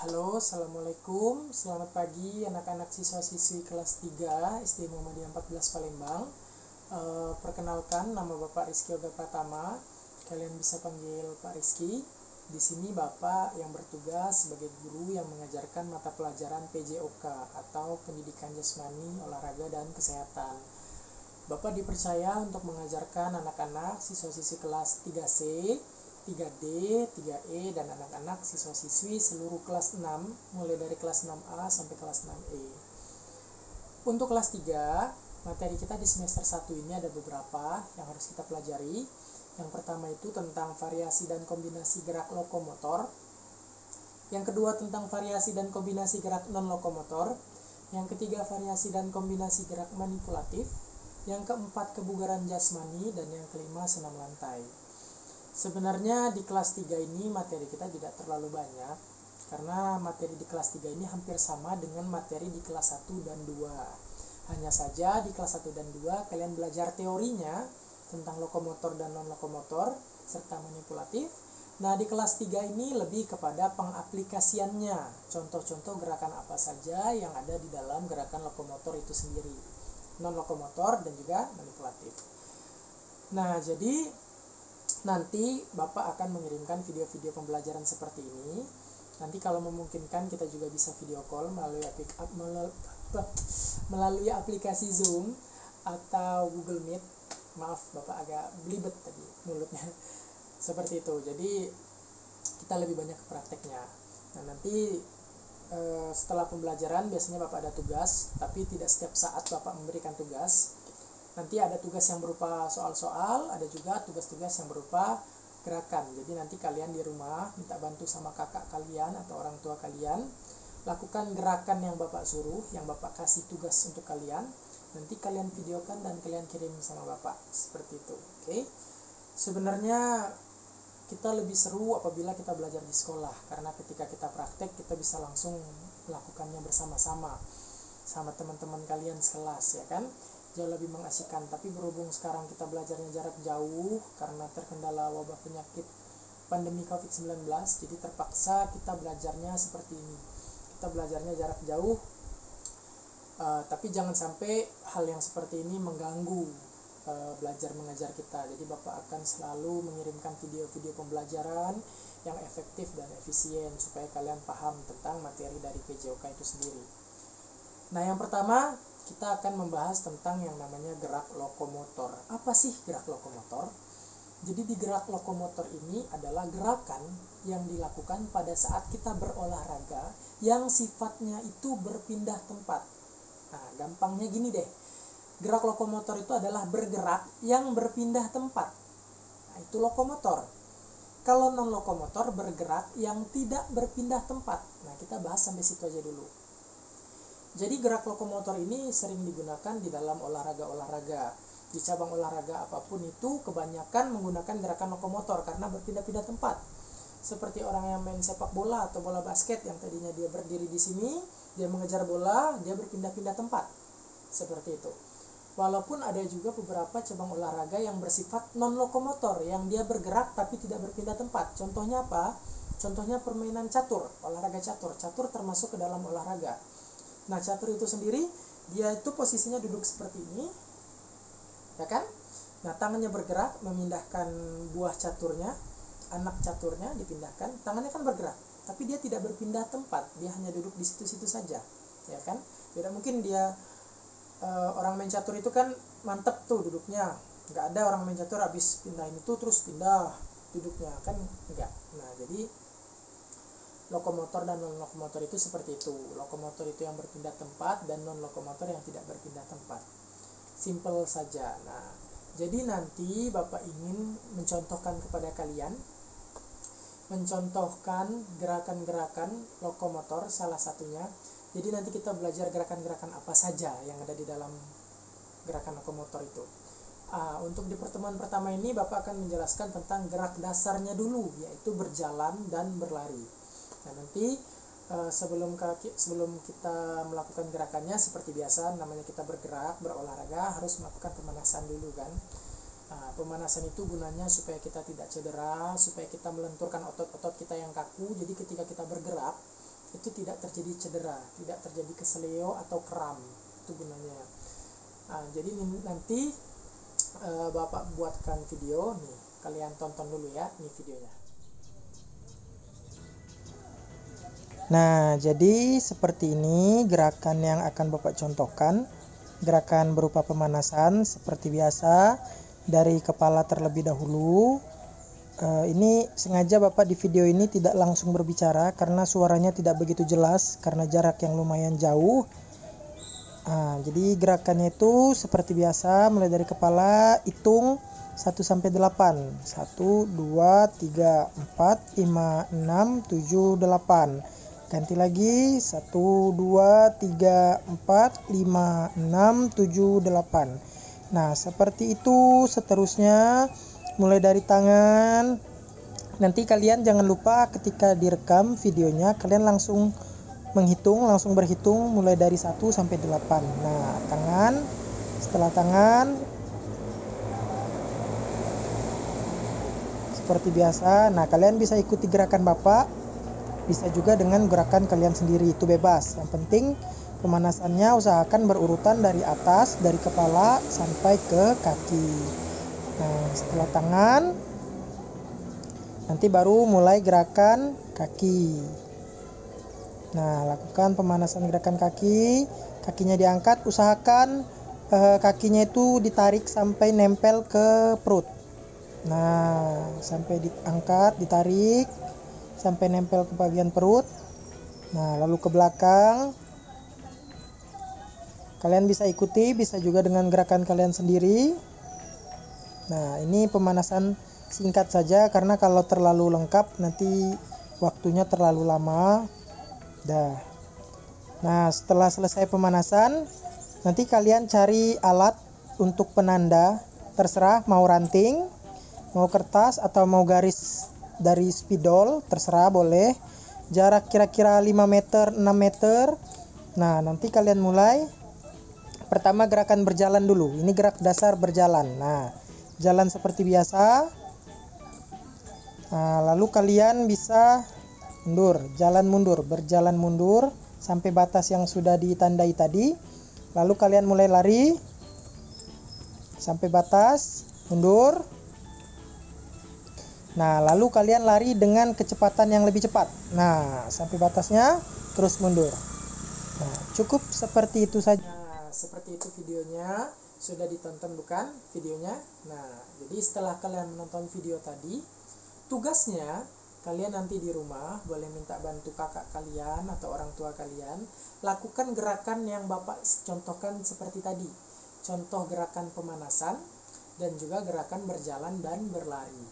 Halo, Assalamualaikum. Selamat pagi anak-anak siswa-siswi kelas 3 SD Muhammadiyah 14 Palembang. Perkenalkan, nama Bapak Rizky Yoga Pratama. Kalian bisa panggil Pak Rizky. Di sini Bapak yang bertugas sebagai guru yang mengajarkan mata pelajaran PJOK atau Pendidikan Jasmani, Olahraga, dan Kesehatan. Bapak dipercaya untuk mengajarkan anak-anak siswa-siswi kelas 3C, 3D, 3E, dan anak-anak siswa-siswi seluruh kelas 6, mulai dari kelas 6A sampai kelas 6E. Untuk kelas 3, materi kita di semester 1 ini ada beberapa yang harus kita pelajari. Yang pertama itu tentang variasi dan kombinasi gerak lokomotor. Yang kedua tentang variasi dan kombinasi gerak non-lokomotor. Yang ketiga variasi dan kombinasi gerak manipulatif. Yang keempat kebugaran jasmani, dan yang kelima senam lantai. Sebenarnya di kelas 3 ini materi kita tidak terlalu banyak, karena materi di kelas 3 ini hampir sama dengan materi di kelas 1 dan 2. Hanya saja di kelas 1 dan 2 kalian belajar teorinya tentang lokomotor dan non-lokomotor serta manipulatif. Nah, di kelas 3 ini lebih kepada pengaplikasiannya, contoh-contoh gerakan apa saja yang ada di dalam gerakan lokomotor itu sendiri, non-lokomotor dan juga manipulatif. Nah, jadi nanti Bapak akan mengirimkan video-video pembelajaran seperti ini. Nanti kalau memungkinkan kita juga bisa video call melalui aplikasi Zoom atau Google Meet. Maaf, Bapak agak belibet tadi mulutnya. Seperti itu. Jadi kita lebih banyak ke prakteknya. Nah, nanti setelah pembelajaran biasanya Bapak ada tugas, tapi tidak setiap saat Bapak memberikan tugas. Nanti ada tugas yang berupa soal-soal, ada juga tugas-tugas yang berupa gerakan. Jadi nanti kalian di rumah minta bantu sama kakak kalian atau orang tua kalian, lakukan gerakan yang Bapak suruh, yang Bapak kasih tugas untuk kalian. Nanti kalian videokan dan kalian kirim sama Bapak. Seperti itu. Oke. Sebenarnya kita lebih seru apabila kita belajar di sekolah, karena ketika kita praktek kita bisa langsung melakukannya bersama-sama sama teman-teman kalian sekelas, ya kan? Jauh lebih mengasihkan. Tapi berhubung sekarang kita belajarnya jarak jauh karena terkendala wabah penyakit pandemi COVID-19, jadi terpaksa kita belajarnya seperti ini. Kita belajarnya jarak jauh, tapi jangan sampai hal yang seperti ini mengganggu belajar mengajar kita. Jadi Bapak akan selalu mengirimkan video-video pembelajaran yang efektif dan efisien supaya kalian paham tentang materi dari PJOK itu sendiri. Nah, yang pertama kita akan membahas tentang yang namanya gerak lokomotor. Apa sih gerak lokomotor? Jadi di gerak lokomotor ini adalah gerakan yang dilakukan pada saat kita berolahraga yang sifatnya itu berpindah tempat. Nah, gampangnya gini deh. Gerak lokomotor itu adalah bergerak yang berpindah tempat. Nah, itu lokomotor. Kalau non lokomotor bergerak yang tidak berpindah tempat. Nah, kita bahas sampai situ aja dulu. Jadi gerak lokomotor ini sering digunakan di dalam olahraga-olahraga. Di cabang olahraga apapun itu kebanyakan menggunakan gerakan lokomotor karena berpindah-pindah tempat. Seperti orang yang main sepak bola atau bola basket yang tadinya dia berdiri di sini, dia mengejar bola, dia berpindah-pindah tempat. Seperti itu. Walaupun ada juga beberapa cabang olahraga yang bersifat non lokomotor, yang dia bergerak tapi tidak berpindah tempat. Contohnya apa? Contohnya permainan catur, olahraga catur. Catur termasuk ke dalam olahraga. Nah, catur itu sendiri, dia itu posisinya duduk seperti ini, ya kan? Nah, tangannya bergerak, memindahkan buah caturnya, anak caturnya dipindahkan, tangannya kan bergerak, tapi dia tidak berpindah tempat, dia hanya duduk di situ-situ saja, ya kan? Tidak mungkin dia, orang main catur itu kan mantep tuh duduknya, nggak ada orang main catur habis pindahin itu terus pindah duduknya, kan enggak. Nah, jadi lokomotor dan non lokomotor itu seperti itu. Lokomotor itu yang berpindah tempat dan non lokomotor yang tidak berpindah tempat. Simple saja. Nah, jadi nanti Bapak ingin mencontohkan kepada kalian, mencontohkan gerakan-gerakan lokomotor salah satunya. Jadi nanti kita belajar gerakan-gerakan apa saja yang ada di dalam gerakan lokomotor itu. Untuk di pertemuan pertama ini Bapak akan menjelaskan tentang gerak dasarnya dulu, yaitu berjalan dan berlari. Nah, nanti sebelum kita melakukan gerakannya seperti biasa, namanya kita bergerak, berolahraga harus melakukan pemanasan dulu kan. Pemanasan itu gunanya supaya kita tidak cedera, supaya kita melenturkan otot-otot kita yang kaku. Jadi ketika kita bergerak, itu tidak terjadi cedera, tidak terjadi keseleo atau kram. Itu gunanya. Jadi nanti Bapak buatkan video nih, kalian tonton dulu ya, ini videonya. Nah, jadi seperti ini gerakan yang akan Bapak contohkan. Gerakan berupa pemanasan seperti biasa dari kepala terlebih dahulu. Ini sengaja Bapak di video ini tidak langsung berbicara karena suaranya tidak begitu jelas karena jarak yang lumayan jauh. Jadi gerakannya itu seperti biasa, mulai dari kepala hitung 1 sampai 8. 1 2 3 4 5 6 7 8. Ganti lagi 1 2 3 4 5 6 7 8. Nah, seperti itu seterusnya mulai dari tangan. Nanti kalian jangan lupa ketika direkam videonya kalian langsung berhitung mulai dari 1 sampai 8. Nah, tangan, setelah tangan seperti biasa. Nah, kalian bisa ikuti gerakan Bapak, bisa juga dengan gerakan kalian sendiri, itu bebas. Yang penting pemanasannya usahakan berurutan dari atas, dari kepala sampai ke kaki. Nah, setelah tangan nanti baru mulai gerakan kaki. Nah, lakukan pemanasan gerakan kaki. Kakinya diangkat, usahakan kakinya itu ditarik sampai nempel ke perut. Nah, sampai diangkat, ditarik sampai nempel ke bagian perut. Nah, lalu ke belakang. Kalian bisa ikuti, bisa juga dengan gerakan kalian sendiri. Nah, ini pemanasan singkat saja karena kalau terlalu lengkap nanti waktunya terlalu lama. Nah, setelah selesai pemanasan, nanti kalian cari alat untuk penanda, terserah mau ranting, mau kertas atau mau garis dari spidol, terserah boleh. Jarak kira-kira 5 meter, 6 meter. Nah, nanti kalian mulai. Pertama gerakan berjalan dulu. Ini gerak dasar berjalan. Nah, jalan seperti biasa. Nah, lalu kalian bisa jalan mundur, berjalan mundur sampai batas yang sudah ditandai tadi. Lalu kalian mulai lari sampai batas, mundur. Nah, lalu kalian lari dengan kecepatan yang lebih cepat. Nah, sampai batasnya terus mundur. Nah, cukup seperti itu saja. Nah, seperti itu videonya. Sudah ditonton bukan videonya? Nah, jadi setelah kalian menonton video tadi, tugasnya kalian nanti di rumah boleh minta bantu kakak kalian atau orang tua kalian lakukan gerakan yang Bapak contohkan seperti tadi. Contoh gerakan pemanasan dan juga gerakan berjalan dan berlari.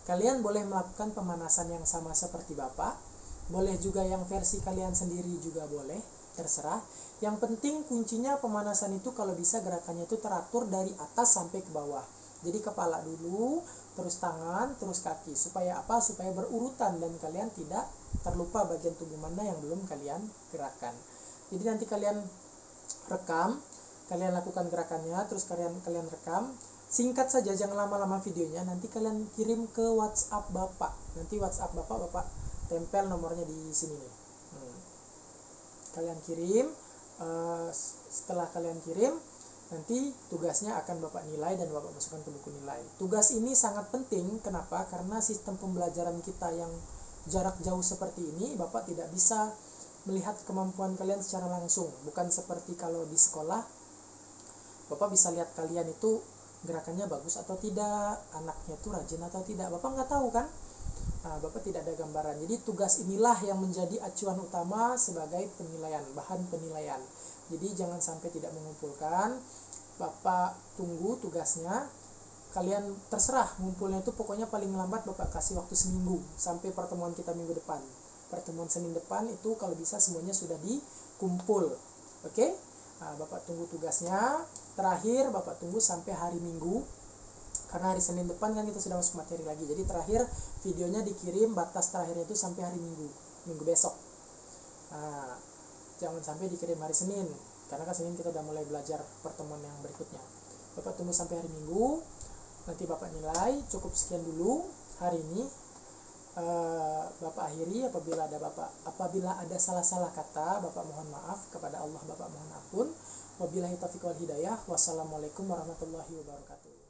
Kalian boleh melakukan pemanasan yang sama seperti Bapak, boleh juga yang versi kalian sendiri juga boleh, terserah. Yang penting kuncinya pemanasan itu kalau bisa gerakannya itu teratur dari atas sampai ke bawah. Jadi kepala dulu, terus tangan, terus kaki. Supaya apa? Supaya berurutan dan kalian tidak terlupa bagian tubuh mana yang belum kalian gerakkan. Jadi nanti kalian rekam, kalian lakukan gerakannya, terus kalian rekam. Singkat saja, jangan lama-lama videonya. Nanti kalian kirim ke WhatsApp Bapak. Nanti WhatsApp Bapak tempel nomornya di sini nih. Kalian kirim. Setelah kalian kirim, nanti tugasnya akan Bapak nilai dan Bapak masukkan ke buku nilai. Tugas ini sangat penting. Kenapa? Karena sistem pembelajaran kita yang jarak jauh seperti ini, Bapak tidak bisa melihat kemampuan kalian secara langsung. Bukan seperti kalau di sekolah, Bapak bisa lihat kalian itu gerakannya bagus atau tidak, anaknya itu rajin atau tidak. Bapak nggak tahu kan? Bapak tidak ada gambaran. Jadi tugas inilah yang menjadi acuan utama sebagai penilaian, bahan penilaian. Jadi jangan sampai tidak mengumpulkan. Bapak tunggu tugasnya. Kalian terserah ngumpulnya itu pokoknya paling lambat Bapak kasih waktu seminggu sampai pertemuan kita minggu depan. Pertemuan Senin depan itu kalau bisa semuanya sudah dikumpul. Oke? Bapak tunggu tugasnya. Terakhir Bapak tunggu sampai hari Minggu. Karena hari Senin depan kan kita sudah masuk materi lagi. Jadi terakhir videonya dikirim, batas terakhirnya itu sampai hari Minggu besok. Jangan sampai dikirim hari Senin, karena kan Senin kita udah mulai belajar pertemuan yang berikutnya. Bapak tunggu sampai hari Minggu, nanti Bapak nilai. Cukup sekian dulu hari ini. Bapak akhiri. Apabila ada salah-salah kata, Bapak mohon maaf. Kepada Allah Bapak mohon ampun. Wabillahi taufiq wal hidayah. Wassalamualaikum warahmatullahi wabarakatuh.